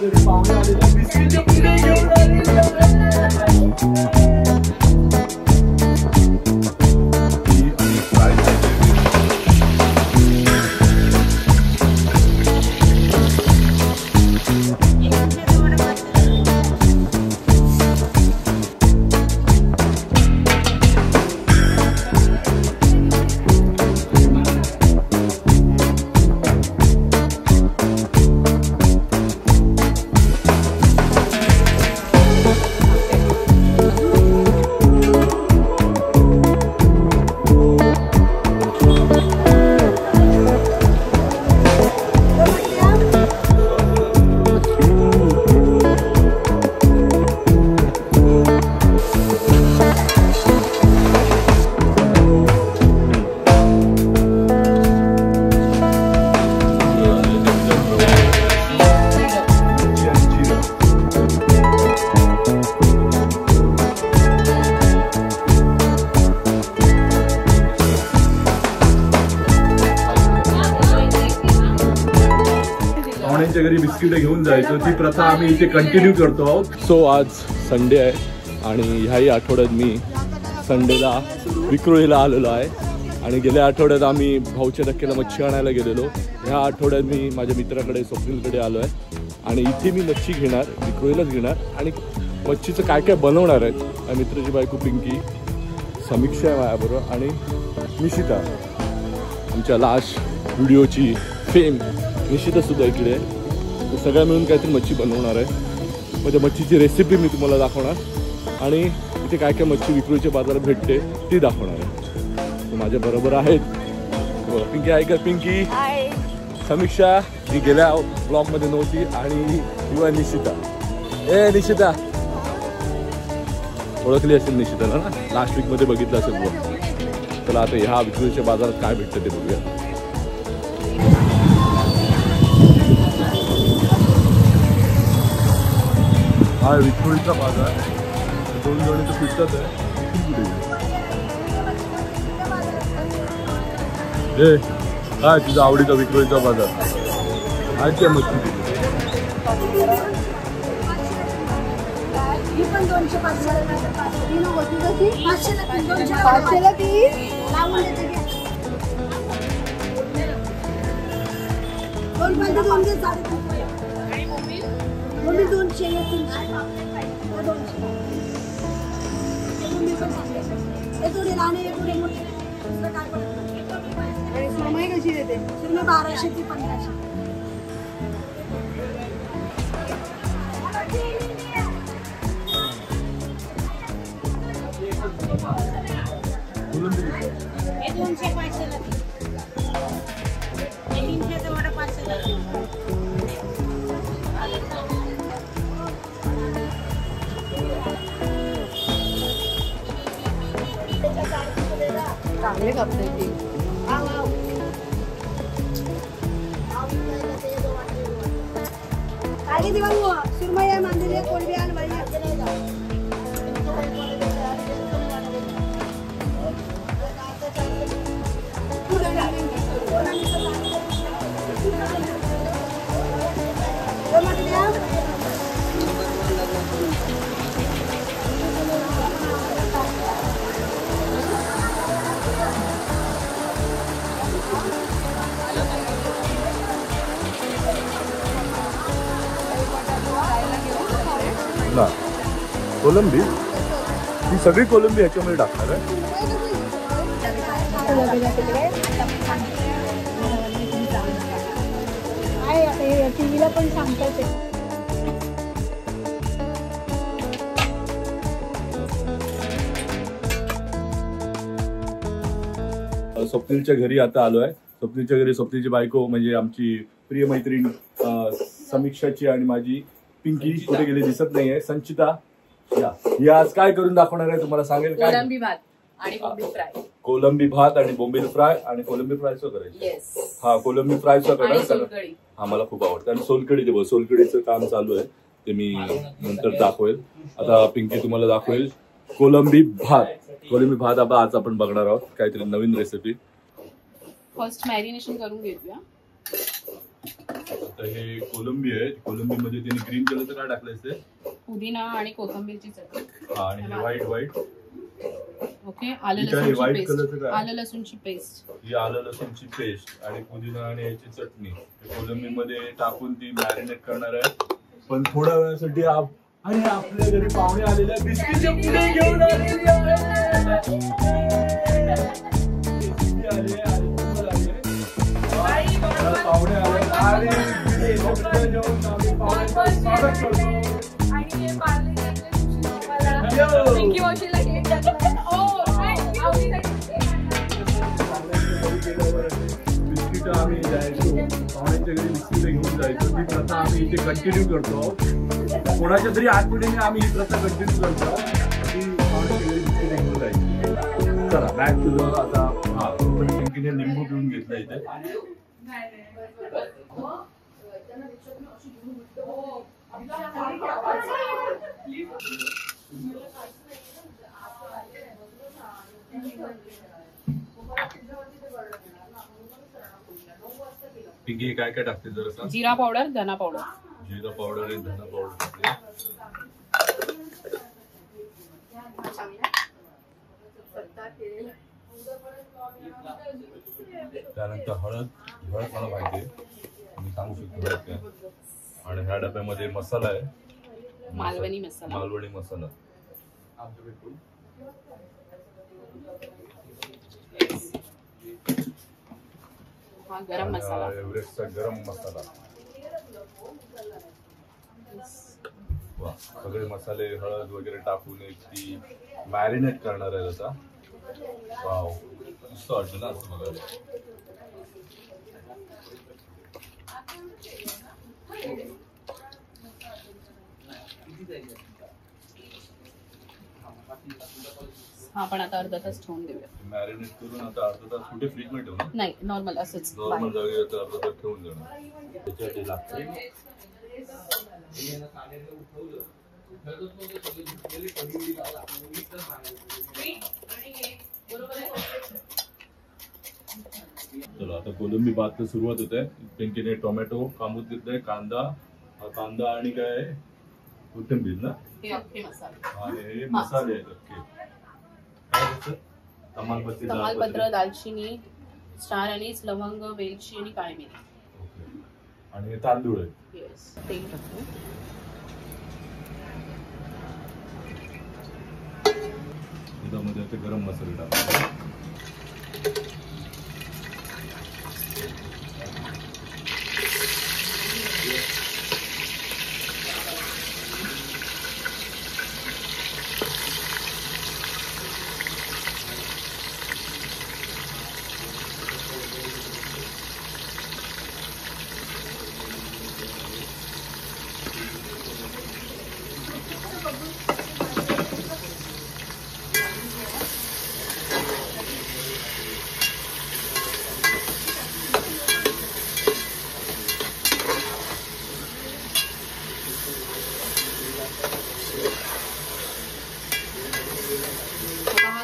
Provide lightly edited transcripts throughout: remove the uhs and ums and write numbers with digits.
घरी पाहुणे आले बिस्किटचे पुडे घेऊन घरी बिस्किट घेऊन जायचो ती प्रथा आम्ही इथे कंटिन्यू करतो आहोत. सो आज संडे आहे आणि ह्याही आठवड्यात मी संडेला विक्रोळीला आलेलो आहे आणि गेल्या आठवड्यात आम्ही भाऊच्या धक्क्याला मच्छी आणायला गेलेलो. ह्या आठवड्यात मी माझ्या मित्राकडे स्वप्नीलकडे आलो आहे आणि इथे मी मच्छी घेणार, विक्रोळीलाच घेणार आणि मच्छीचं काय काय बनवणार आहेत. माझ्या मित्राची बायको पिंकी, समीक्षा आहे माझ्याबरोबर आणि निशिता, आमच्या लास्ट व्हिडिओची फेम निशितासुद्धा इकडे आहे. सगळ्या मिळून काहीतरी मच्छी बनवणार आहे. म्हणजे मच्छीची रेसिपी मी तुम्हाला दाखवणार आणि इथे काय काय मच्छी विक्रोळीच्या बाजारात भेटते ती दाखवणार आहे. माझ्या बरोबर आहेत पिंकी आहे का? पिंकी, समीक्षा जी गेल्या ब्लॉगमध्ये नव्हती आणि युवा निशिता. निशिता ओळखली असेल निशिताला ना, लास्ट वीकमध्ये बघितलं असेल ब्लॉग. चला आता ह्या विक्रोळीच्या बाजारात काय भेटतं ते बघूया. हा विक्रोळीचा बाजार, दोन जण तर फिरतात आहे. काय तुझा आवडीचा विक्रोळीचा बाजार आहे त्या मच्छी? सुरमई कशी देते? सुरमई 1200 ते 1500. चांगले कापते ती. आगे दिवाळी सुरमई आहे, मांदेली आहे, कोळंबी आहे, बाई आहे. ना कोलंबी, ही सगळी कोलंबी ह्याच्यामध्ये टाकणार आहे. टीव्हीला पण सांगतात ते. स्वप्नीलच्या घरी आता आलोय. स्वप्नीलच्या घरी स्वप्नीलची बायको म्हणजे आमची प्रिय मैत्रीण समीक्षाची आणि माझी पिंकी कुठे गेली दिसत नाहीये. संचिता ही आज काय करून दाखवणार आहे तुम्हाला सांगेल. काय? कोलंबी भात आणि बोंबील फ्राय. कोलंबी भात आणि बोंबील फ्राय आणि कोलंबी फ्रायचं करायचं. हा कोलंबी फ्रायचं करणार. हा मला खूप आवडतं. आणि सोलकढी ते सोलकढीचं काम चालू आहे ते मी नंतर दाखवेल. आता पिंकी तुम्हाला दाखवेल कोलंबी भात. कोलंबी भात आज आपण बघणार आहोत काहीतरी नवीन रेसिपी. फर्स्ट मॅरिनेशन करून घेऊया. आता हे कोलंबी आहे. कोलंबी मध्ये तिने ग्रीन कलरचं काय टाकलंय ते? पुदिना आणि कोथिंबीरची चटणी. आणि हे व्हाईट ओके. आलं ठीक आहे, white लसूणची कलरचं पेस्ट. काय? आलं लसूणची पेस्ट. ही आलं लसूणची पेस्ट आणि पुदिना आणि याची चटणी कोलंबी मध्ये टाकून ती मॅरिनेट करणार आहे. पण थोड्या वेळासाठी आणि आपल्या घरी पाहुणे आलेल्या बिस्किटचे पुडे घेऊन आलेली आहे. बिस्किट आले आणि कुकर आले. पाहुणे आले आणि बिस्किट घेऊन आम्ही पाहुण्यांचं स्वागत करतो. बिस्किट आम्ही जायचो पाहुण्यांच्या घरी बिस्किट घेऊन जायचो. ती प्रथा आम्ही इथे कंटिन्यू करतो. कोणाच्या तरी आठवणीने आम्ही ही प्रथा कंटिन्यू करतो की पाहुण्यांच्या घरी बिस्किट घेऊन जायची. चला बॅक टू द आता पिंकीने लिंबू पिऊन घेतला इथे. पिंकी काय काय टाकते जरा सांग. जिरा पावडर, धना पावडर. जिरा पावडर आणि धना पावडर टाकते. त्यानंतर हळद मला माहिती आहे, मी सांगू शकतो हळद काय. आणि ह्या डब्यामध्ये मसाला आहे, मालवणी मसाला. मालवणी मसाला. हा गरम मसाला. एव्हरेस्टचा गरम मसाला. वा, सगळे मसाले हळद वगैरे टाकून ती मॅरिनेट करणार आहे आता. वाव, मस्त वाटतं ना असं बघायला. हा पण आता अर्धा तास ठेवून देऊया. मॅरिनेट करून आता अर्धा तास कुठे फ्रीज मध्ये ठेवणार? नाही, नॉर्मल असंच. नॉर्मल जागी आता अर्धा तास ठेवून जाणार. त्याच्यासाठी लागते चला आता कोलंबी भात सुरुवात होत आहे. पिंकीने टोमॅटो कापून घेतलाय, कांदा आणि काय कोथिंबीर ना. हे अख्खे मसाले. आणि हे मसाले आहेत अख्खे. काय तमालपत्र, दालचिनी, स्टार अनीस, लवंग, वेलची आणि काळी मिरी. आणि हे तांदूळ आहे. येस. तेल टाकतो. दुधामध्ये ते गरम मसाले टाकतो.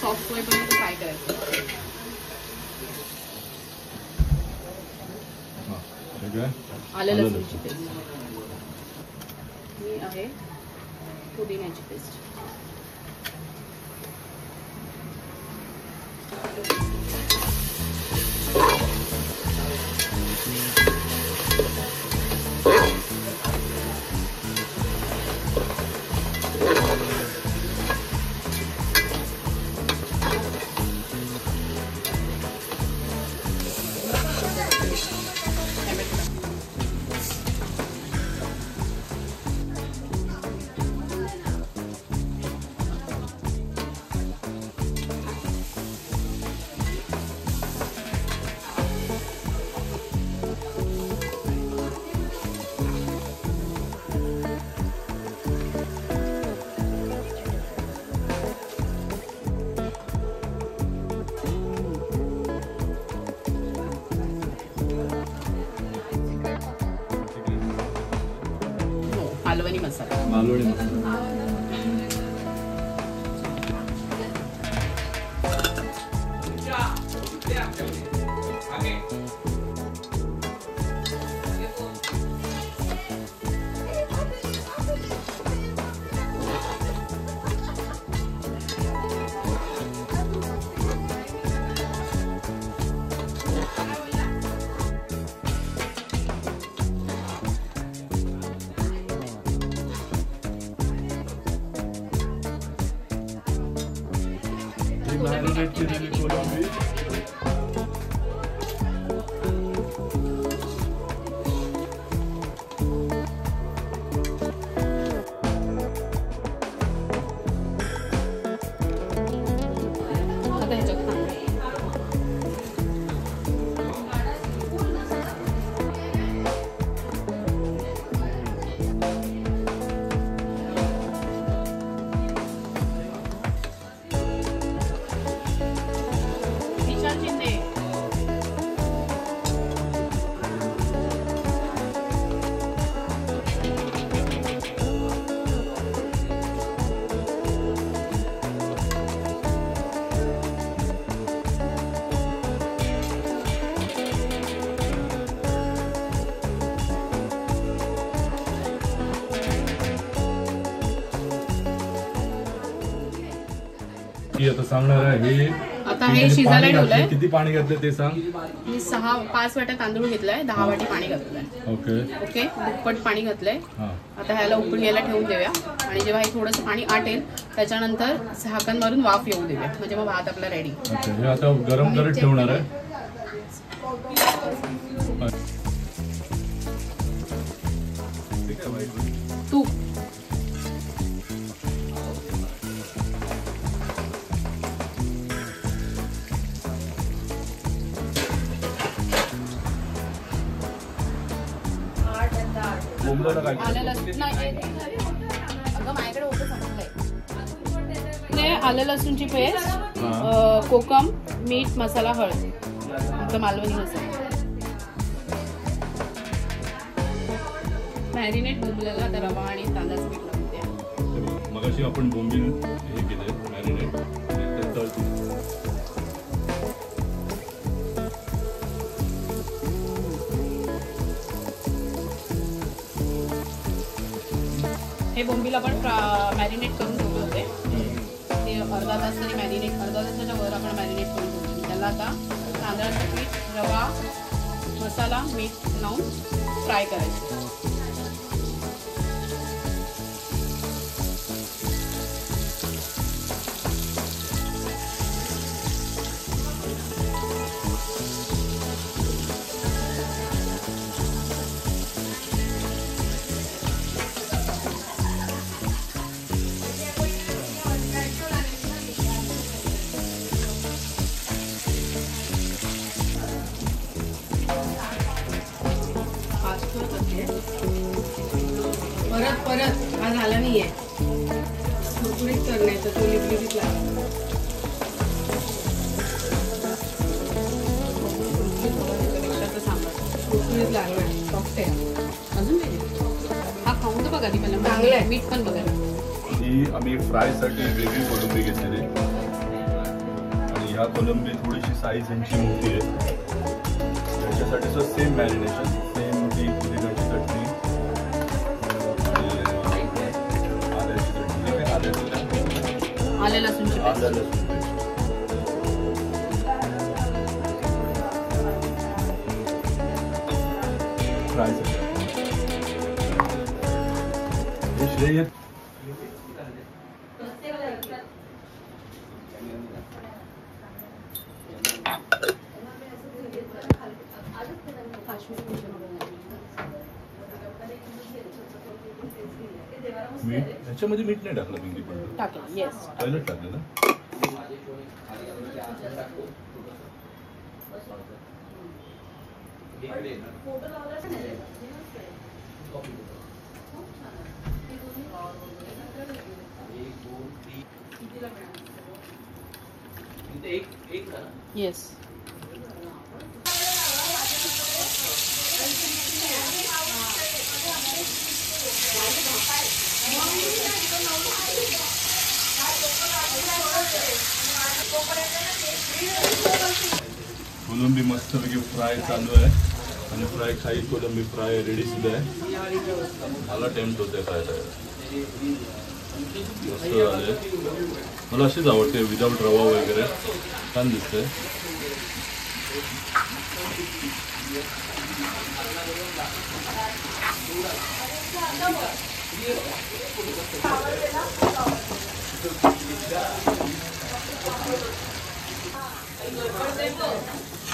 सॉफ्ट होईपर्यंत फ्राय करायचं. आलं लसूणची पेस्ट. ही आहे पुदिन्याची पेस्ट. मालवणी मसाला. मालवणी मसाला. मॅरिनेट केलेली कोलंबी. आता सांगणार आहे हे आता हे शिजायला ठेवलंय. किती पाणी घातलं ते सांग. मी 5 वाट्या तांदूळ घेतलाय, 10 वाटी पाणी घातलंय. ओके ओके, दुप्पट पाणी घातलंय. हां आता ह्याला उकळी यायला ठेवून देऊया आणि जेव्हा हे थोडंसं पाणी आटेल त्याच्यानंतर झाकण मारून वाफ येऊ देऊया, म्हणजे मग भात आपला रेडी. ओके, हे आता गरम करत ठेवणार आहे. तूप आलं लसूण नाही, अगं माझ्याकडे होतं संपलंय. आलं लसूणची पेस्ट, कोकम, मीठ, मसाला, हळद, आपलं मालवणी मसाला. मॅरिनेट बोंबीलला आता रवा आणि तांदळाचं पीठ लावते. मगाशी आपण बोंबील हे केलंय मॅरिनेट, तळतो. हे बोंबील आपण मॅरिनेट करून ठेवले होते. ते अर्धा तास तरी मॅरिनेट, अर्धा तासाच्या वर आपण मॅरिनेट करून ठेवले. त्याला आता तांदळाचं पीठ, रवा, मसाला, मीठ लावून फ्राय करायचं. परत हा झाला नाहीये, कुरकुरीत करण्याचं, तो लिपलिपीत लागला. कुरकुरीत लागणार, सॉफ्ट आहे. अजून हा खाऊन तर बघा ती मला, चांगलं आहे. मीठ पण बघा. ही आम्ही फ्रायसाठी वेगळी कोलंबी घेतलेली आणि ह्या कोलंबी थोडीशी साईज यांची मोठी आहे. त्याच्यासाठी सेम मॅरिनेशन, सेम ती पुदिन्याची चटणी, आलं लसूणची पेस्ट. फ्राय हे श्रेय मीठ, याच्यामध्ये मीठ नाही टाकलं पिंकी, पण टाकलं. येस, पहिलंच टाकलं ना. येस. कोलंबी मस्तपैकी फ्राय चालू आहे आणि फ्राय खाई कोलंबी फ्राय रेडी सुद्धा आहे. मला टेम्प्ट होते खायला, मस्त झाले. मला अशीच आवडते विदाऊट रवा वगैरे, छान दिसते.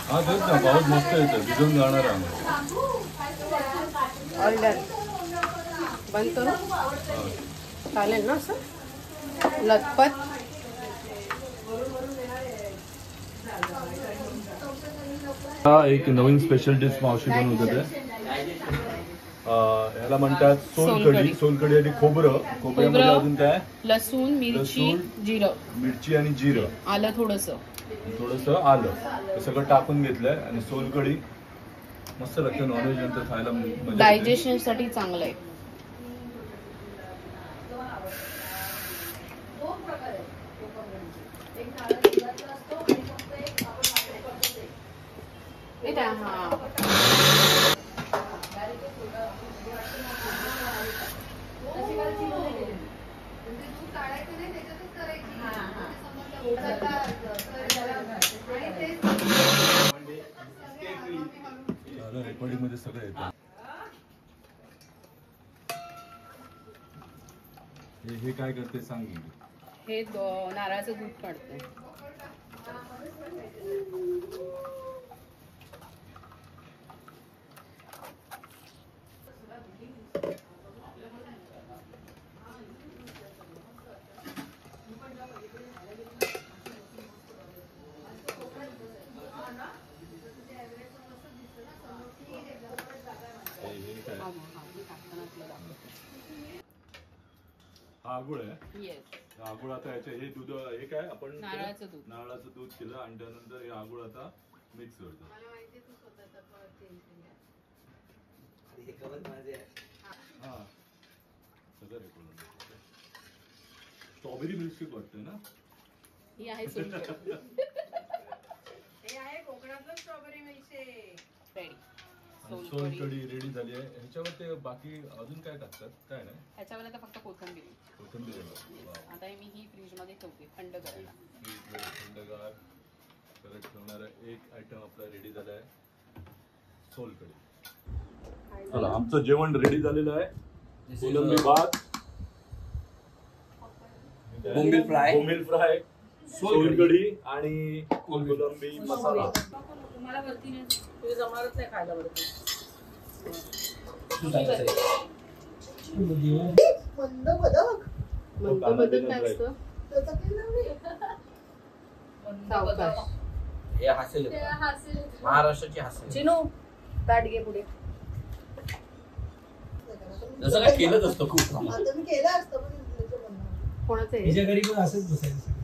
हा तेच ना, पाऊस मस्त येतो, भिजून जाणार आम्ही. ऑर्डर बंद करू चालेल ना असं लतपत. हा एक नवीन स्पेशल डिश मावशी बनवते ते. याला म्हणतात सोलकढी. सोलकढी आणि खोबऱ्यामध्ये अजून काय? लसूण, मिरची, जिरं, मिरची आणि जिरं, आलं थोडस आलं हे सगळं टाकून घेतलंय आणि सोलकढी मस्त लागते. नॉनव्हेज नंतर खायला मजा येते. डायजेशन साठी चांगलं आहे. रेकॉर्डिंग मध्ये सगळं येतं. हे काय करते सांग. हे नारळाचं दूध काढते. हा आगुळ आहे. येस. आगुळ आता याचे हे दूध हे काय आपण नारळाचं दूध केलं आणि त्यानंतर हे आगुळ आता मिक्स करतो. हा सगळं रेकॉर्ड. स्ट्रॉबेरी मिल्कशेक वाटतं ना. ही आहे सोलकढी. हे आहे कोकणातलं strawberry milkshake. Ready. Solkadhi ready झाली आहे. ह्याच्यावर ते बाकी अजून काय टाकतात? काय नाही, ह्याच्यावर आता फक्त कोथिंबीर. आता मी ही फ्रीज मध्ये ठेवते थंड करायला. थंडगार करत ठेवणारा एक आयटम आपला रेडी झाला आहे, सोलकढी. चला आमचं जेवण रेडी झालेलं आहे. कोलंबी भात, बोंबील फ्राय, सोलकढी आणि कोलंबी मसाला. तुम्हाला वरती नाही तुझे जमणारच नाही खायला वरती. मंद बदक मंद काय असतं? त्याचं काही नाव नाही. सावकाश. हे हास्य महाराष्ट्राची हास्य. चिनू ताट घे पुढे. जसं काय केलंच असतं खूप. आता मी केलं असतं पण त्याचं बनवलं. कोणाचं आहे? तिच्या घरी पण असंच बसायचं.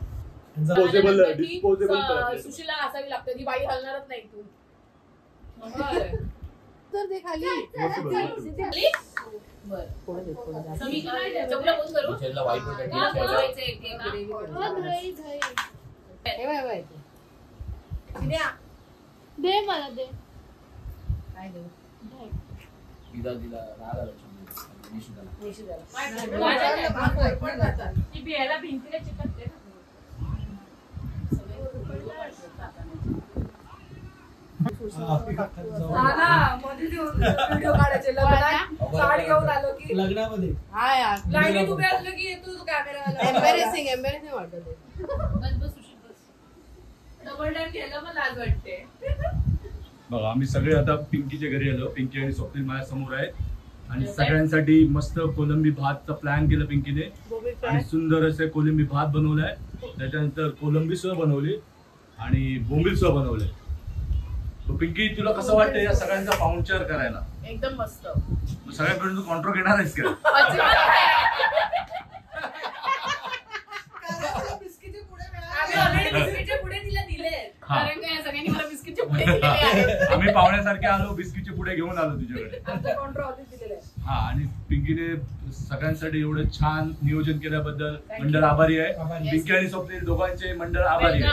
डिस्पोजेबल सुशीला असावी लागते. ती बाई हलणारच नाही तू. तर ते खाली दे मला दे. काय देऊ? भिंतीला चिकटते. लग्नामध्ये एम्बॅरेसिंग वाटत. डबल टाइम केलं मग लाज वाटते. बघा आम्ही सगळे आता पिंकीच्या घरी आलो. पिंकी आणि स्वप्नील माझ्या समोर आहे आणि सगळ्यांसाठी मस्त कोलंबी भातचा प्लॅन केलं पिंकीने आणि सुंदर असे कोलंबी भात बनवलाय. त्याच्यानंतर कोलंबी सुद्धा बनवली आणि बोंबील सुद्धा बनवले. पिंकी तुला कसं वाटतं या सगळ्यांचा पाहुणचार करायला? एकदम मस्त. सगळ्यांकडून तू कॉन्ट्रो घेणार आहेस का? आम्ही पाहुण्यासारखे आलो, बिस्किटचे पुढे घेऊन आलो तुझ्याकडे. हा आणि पिंकीने सगळ्यांसाठी एवढं छान नियोजन केल्याबद्दल मंडळ आभारी आहे. पिंकी आणि स्वप्नील दोघांचे मंडळ आभारी आहे.